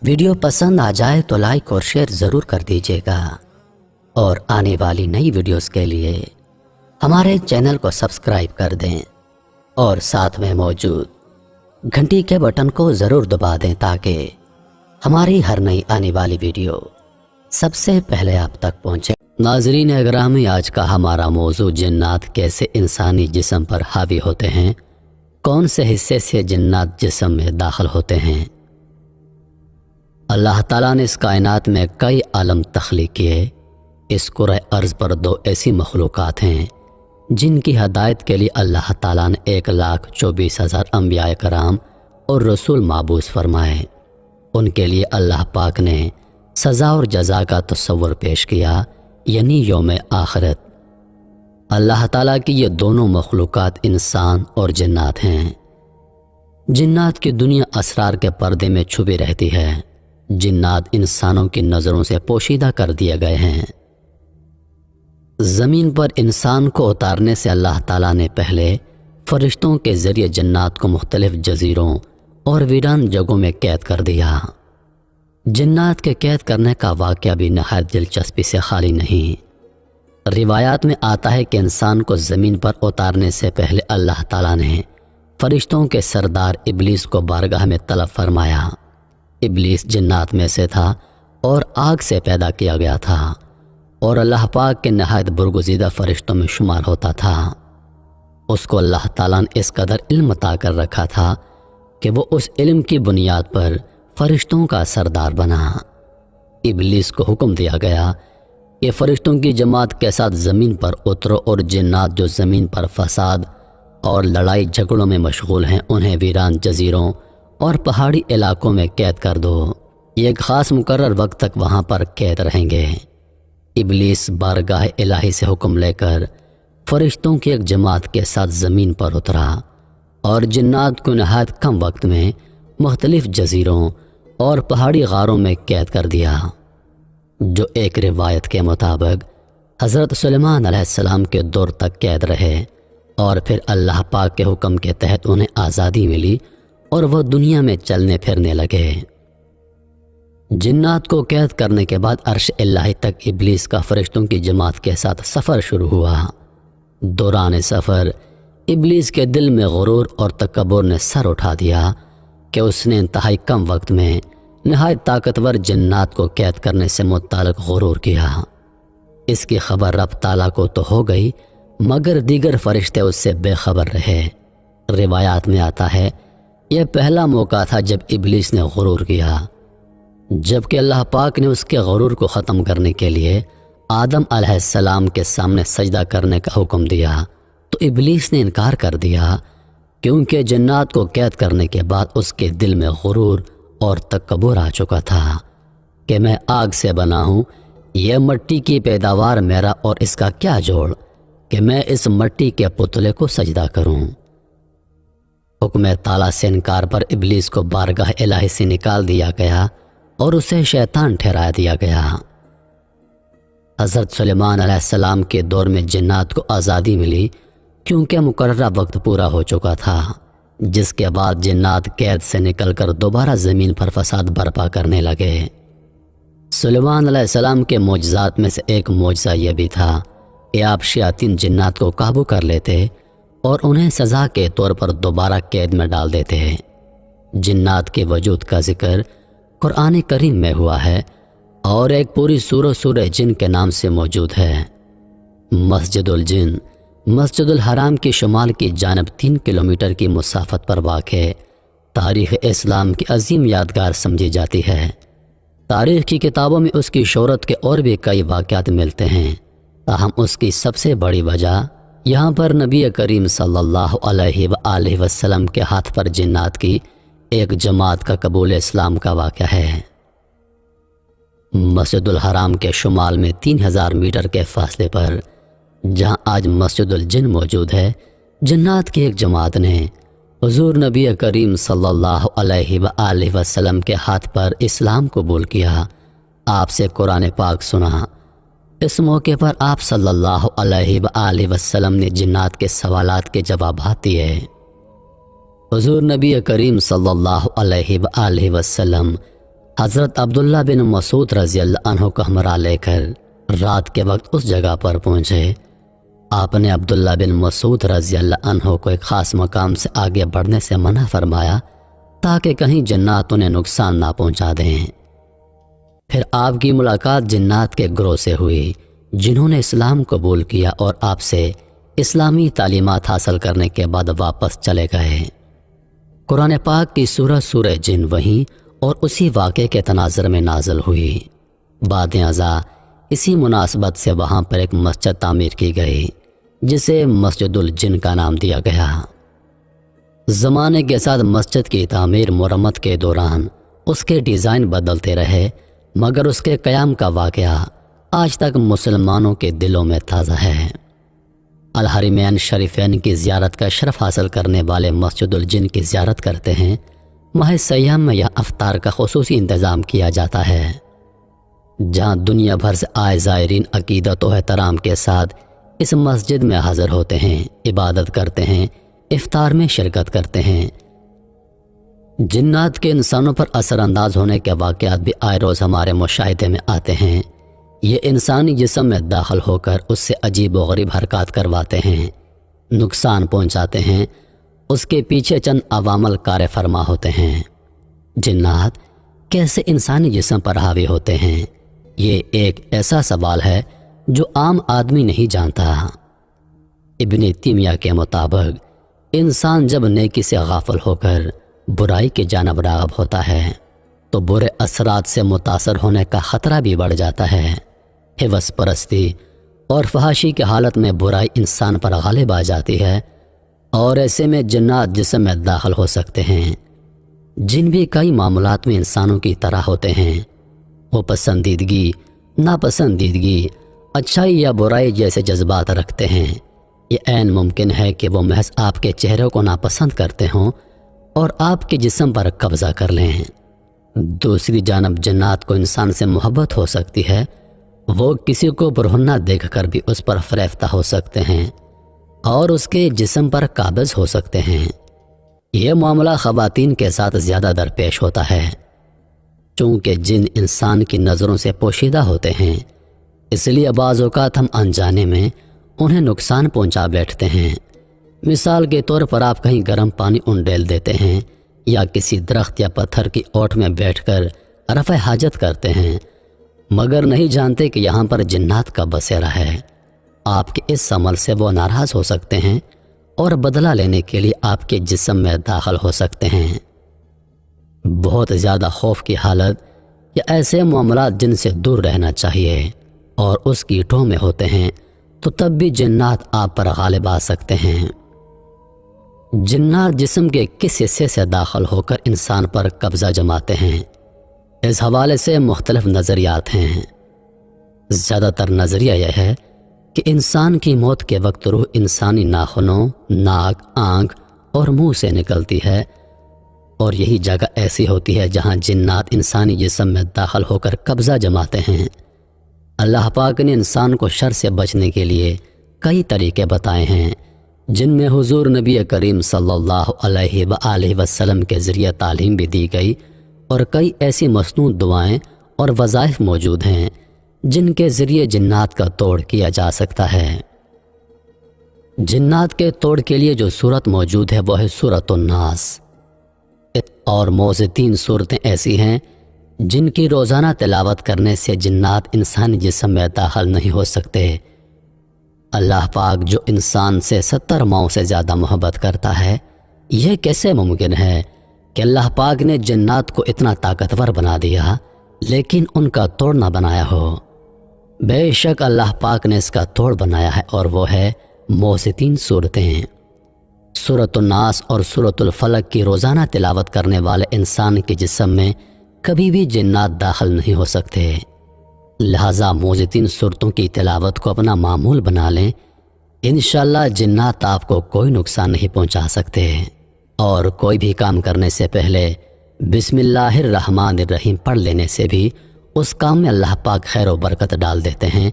Video پسند آ جائے تو لائک اور شیئر ضرور کر دیجیے گا، اور آنے والی نئی ویڈیوز کے لیے ہمارے چینل کو سبسکرائب کر دیں اور ساتھ میں موجود گھنٹی کے بٹن کو ضرور دبا دیں تاکہ ہماری ہر نئی آنے والی ویڈیو سب سے پہلے آپ تک پہنچے۔ ناظرین اگرامی، آج کا ہمارا موضوع جنات کیسے انسانی جسم پر حاوی ہوتے ہیں، کون سے حصے سے جنات جسم میں داخل ہوتے ہیں۔ اللہ تعالیٰ نے اس کائنات میں کئی عالم تخلیق کیے۔ اس کرۂ ارض پر دو ایسی مخلوقات ہیں جن کی ہدایت کے لیے اللہ تعالیٰ نے 1,24,000 انبیاء کرام اور رسول مبعوث فرمائے۔ ان کے لیے اللہ پاک نے سزا اور جزا کا تصور پیش کیا، یعنی یوم آخرت۔ اللہ تعالیٰ کی یہ دونوں مخلوقات انسان اور جنات ہیں۔ جنات کی دنیا اسرار کے پردے میں چھپی رہتی ہے۔ جنات انسانوں کی نظروں سے پوشیدہ کر دیے گئے ہیں۔ زمین پر انسان کو اتارنے سے اللہ تعالیٰ نے پہلے فرشتوں کے ذریعے جنات کو مختلف جزیروں اور ویران جگہوں میں قید کر دیا۔ جنات کے قید کرنے کا واقعہ بھی نہایت دلچسپی سے خالی نہیں۔ روایات میں آتا ہے کہ انسان کو زمین پر اتارنے سے پہلے اللہ تعالیٰ نے فرشتوں کے سردار ابلیس کو بارگاہ میں طلب فرمایا۔ ابلیس جنات میں سے تھا اور آگ سے پیدا کیا گیا تھا، اور اللہ پاک کے نہایت برگزیدہ فرشتوں میں شمار ہوتا تھا۔ اس کو اللہ تعالیٰ نے اس قدر علم عطا کر رکھا تھا کہ وہ اس علم کی بنیاد پر فرشتوں کا سردار بنا۔ ابلیس کو حکم دیا گیا کہ فرشتوں کی جماعت کے ساتھ زمین پر اترو، اور جنات جو زمین پر فساد اور لڑائی جھگڑوں میں مشغول ہیں انہیں ویران جزیروں اور پہاڑی علاقوں میں قید کر دو۔ یہ ایک خاص مقرر وقت تک وہاں پر قید رہیں گے۔ ابلیس بارگاہ الہی سے حکم لے کر فرشتوں کی ایک جماعت کے ساتھ زمین پر اترا، اور جنات کو نہایت کم وقت میں مختلف جزیروں اور پہاڑی غاروں میں قید کر دیا، جو ایک روایت کے مطابق حضرت سلیمان علیہ السلام کے دور تک قید رہے، اور پھر اللہ پاک کے حکم کے تحت انہیں آزادی ملی اور وہ دنیا میں چلنے پھرنے لگے۔ جنات کو قید کرنے کے بعد عرش الہی تک ابلیس کا فرشتوں کی جماعت کے ساتھ سفر شروع ہوا۔ دوران سفر ابلیس کے دل میں غرور اور تکبر نے سر اٹھا دیا کہ اس نے انتہائی کم وقت میں نہایت طاقتور جنات کو قید کرنے سے متعلق غرور کیا۔ اس کی خبر رب تعالیٰ کو تو ہو گئی، مگر دیگر فرشتے اس سے بے خبر رہے۔ روایات میں آتا ہے یہ پہلا موقع تھا جب ابلیس نے غرور کیا۔ جبکہ اللہ پاک نے اس کے غرور کو ختم کرنے کے لیے آدم علیہ السلام کے سامنے سجدہ کرنے کا حکم دیا، تو ابلیس نے انکار کر دیا، کیونکہ جنات کو قید کرنے کے بعد اس کے دل میں غرور اور تکبر آ چکا تھا کہ میں آگ سے بنا ہوں، یہ مٹی کی پیداوار میرا، اور اس کا کیا جوڑ کہ میں اس مٹی کے پتلے کو سجدہ کروں۔ حکم تعالیٰ سے انکار پر ابلیس کو بارگاہ الہی سے نکال دیا گیا اور اسے شیطان ٹھہرا دیا گیا۔ حضرت سلیمان علیہ السلام کے دور میں جنات کو آزادی ملی، کیونکہ مقررہ وقت پورا ہو چکا تھا، جس کے بعد جنات قید سے نکل کر دوبارہ زمین پر فساد برپا کرنے لگے۔ سلیمان علیہ السلام کے معجزات میں سے ایک معجزہ یہ بھی تھا کہ آپ شیاطین جنات کو قابو کر لیتے اور انہیں سزا کے طور پر دوبارہ قید میں ڈال دیتے ہیں۔ جنات کے وجود کا ذکر قرآن کریم میں ہوا ہے، اور ایک پوری سورہ جن کے نام سے موجود ہے۔ مسجد الجن مسجد الحرام کی شمال کی جانب 3 کلومیٹر کی مسافت پر واقع تاریخ اسلام کی عظیم یادگار سمجھی جاتی ہے۔ تاریخ کی کتابوں میں اس کی شہرت کے اور بھی کئی واقعات ملتے ہیں، تاہم اس کی سب سے بڑی وجہ یہاں پر نبی کریم صلی اللہ علیہ وآلہ وسلم کے ہاتھ پر جنات کی ایک جماعت کا قبول اسلام کا واقعہ ہے۔ مسجد الحرام کے شمال میں 3000 میٹر کے فاصلے پر جہاں آج مسجد الجن موجود ہے، جنات کی ایک جماعت نے حضور نبی کریم صلی اللہ علیہ وآلہ وسلم کے ہاتھ پر اسلام قبول کیا، آپ سے قرآن پاک سنا۔ اس موقع پر آپ صلی اللہ علیہ وآلہ وسلم نے جنات کے سوالات کے جوابات دیے۔ حضور نبی کریم صلی اللہ علیہ وآلہ وسلم حضرت عبداللہ بن مسعود رضی اللہ عنہ کو ہمراہ لے کر رات کے وقت اس جگہ پر پہنچے۔ آپ نے عبداللہ بن مسعود رضی اللہ عنہ کو ایک خاص مقام سے آگے بڑھنے سے منع فرمایا تاکہ کہیں جنات انہیں نقصان نہ پہنچا دیں۔ پھر آپ کی ملاقات جنات کے گروہ سے ہوئی جنہوں نے اسلام قبول کیا اور آپ سے اسلامی تعلیمات حاصل کرنے کے بعد واپس چلے گئے۔ قرآن پاک کی سورہ جن وہیں اور اسی واقعے کے تناظر میں نازل ہوئی۔ بعد ازاں اسی مناسبت سے وہاں پر ایک مسجد تعمیر کی گئی جسے مسجد الجن کا نام دیا گیا۔ زمانے کے ساتھ مسجد کی تعمیر مرمت کے دوران اس کے ڈیزائن بدلتے رہے، مگر اس کے قیام کا واقعہ آج تک مسلمانوں کے دلوں میں تازہ ہے۔ الحرمین شریفین کی زیارت کا شرف حاصل کرنے والے مسجد الجن کی زیارت کرتے ہیں۔ ماہ سیام میں یہاں افطار کا خصوصی انتظام کیا جاتا ہے، جہاں دنیا بھر سے آئے زائرین عقیدت و احترام کے ساتھ اس مسجد میں حاضر ہوتے ہیں، عبادت کرتے ہیں، افطار میں شرکت کرتے ہیں۔ جنات کے انسانوں پر اثر انداز ہونے کے واقعات بھی آئے روز ہمارے مشاہدے میں آتے ہیں۔ یہ انسانی جسم میں داخل ہو کر اس سے عجیب و غریب حرکات کرواتے ہیں، نقصان پہنچاتے ہیں۔ اس کے پیچھے چند عوامل کار فرما ہوتے ہیں۔ جنات کیسے انسانی جسم پر حاوی ہوتے ہیں، یہ ایک ایسا سوال ہے جو عام آدمی نہیں جانتا۔ ابن تیمیہ کے مطابق انسان جب نیکی سے غافل ہو کر برائی کی جانب راغب ہوتا ہے تو برے اثرات سے متاثر ہونے کا خطرہ بھی بڑھ جاتا ہے۔ ہوس پرستی اور فحاشی کی حالت میں برائی انسان پر غالب آ جاتی ہے، اور ایسے میں جنات جسم میں داخل ہو سکتے ہیں۔ جن بھی کئی معاملات میں انسانوں کی طرح ہوتے ہیں، وہ پسندیدگی، ناپسندیدگی، اچھائی یا برائی جیسے جذبات رکھتے ہیں۔ یہ عین ممکن ہے کہ وہ محض آپ کے چہرے کو ناپسند کرتے ہوں اور آپ کے جسم پر قبضہ کر لیں۔ دوسری جانب جنات کو انسان سے محبت ہو سکتی ہے، وہ کسی کو برہنہ دیکھ کر بھی اس پر فریفتہ ہو سکتے ہیں اور اس کے جسم پر قابض ہو سکتے ہیں۔ یہ معاملہ خواتین کے ساتھ زیادہ درپیش ہوتا ہے، چونکہ جن انسان کی نظروں سے پوشیدہ ہوتے ہیں، اس لیے بعض اوقات ہم انجانے میں انہیں نقصان پہنچا بیٹھتے ہیں۔ مثال کے طور پر آپ کہیں گرم پانی انڈیل دیتے ہیں یا کسی درخت یا پتھر کی اوٹ میں بیٹھ کر رفع حاجت کرتے ہیں، مگر نہیں جانتے کہ یہاں پر جنات کا بسیرا ہے۔ آپ کے اس عمل سے وہ ناراض ہو سکتے ہیں اور بدلہ لینے کے لیے آپ کے جسم میں داخل ہو سکتے ہیں۔ بہت زیادہ خوف کی حالت یا ایسے معاملات جن سے دور رہنا چاہیے اور اس کی ٹھوہ میں ہوتے ہیں تو تب بھی جنات آپ پر غالب آ سکتے ہیں۔ جنات جسم کے کس حصے سے داخل ہو کر انسان پر قبضہ جماتے ہیں، اس حوالے سے مختلف نظریات ہیں۔ زیادہ تر نظریہ یہ ہے کہ انسان کی موت کے وقت روح انسانی ناخنوں، ناک، آنکھ اور منہ سے نکلتی ہے، اور یہی جگہ ایسی ہوتی ہے جہاں جنات انسانی جسم میں داخل ہو کر قبضہ جماتے ہیں۔ اللہ پاک نے انسان کو شر سے بچنے کے لیے کئی طریقے بتائے ہیں، جن میں حضور نبی کریم صلی اللہ علیہ وآلہ وسلم کے ذریعے تعلیم بھی دی گئی، اور کئی ایسی مصنوع دعائیں اور وظائف موجود ہیں جن کے ذریعے جنات کا توڑ کیا جا سکتا ہے۔ جنات کے توڑ کے لیے جو صورت موجود ہے وہ ہے سورۃ الناس، اور موضع 3 صورتیں ایسی ہیں جن کی روزانہ تلاوت کرنے سے جنات انسانی جسم میں داخل نہیں ہو سکتے۔ اللہ پاک جو انسان سے 70 ماؤں سے زیادہ محبت کرتا ہے، یہ کیسے ممکن ہے کہ اللہ پاک نے جنات کو اتنا طاقتور بنا دیا لیکن ان کا توڑ نہ بنایا ہو؟ بے شک اللہ پاک نے اس کا توڑ بنایا ہے، اور وہ ہے موضع 3 صورتیں۔ سورۃ الناس اور سورۃ الفلق کی روزانہ تلاوت کرنے والے انسان کے جسم میں کبھی بھی جنات داخل نہیں ہو سکتے، لہٰذا موضع 3 صورتوں کی تلاوت کو اپنا معمول بنا لیں۔ انشاءاللہ جنات آپ کو کوئی نقصان نہیں پہنچا سکتے، اور کوئی بھی کام کرنے سے پہلے بسم اللہ الرحمن الرحیم پڑھ لینے سے بھی اس کام میں اللہ پاک خیر و برکت ڈال دیتے ہیں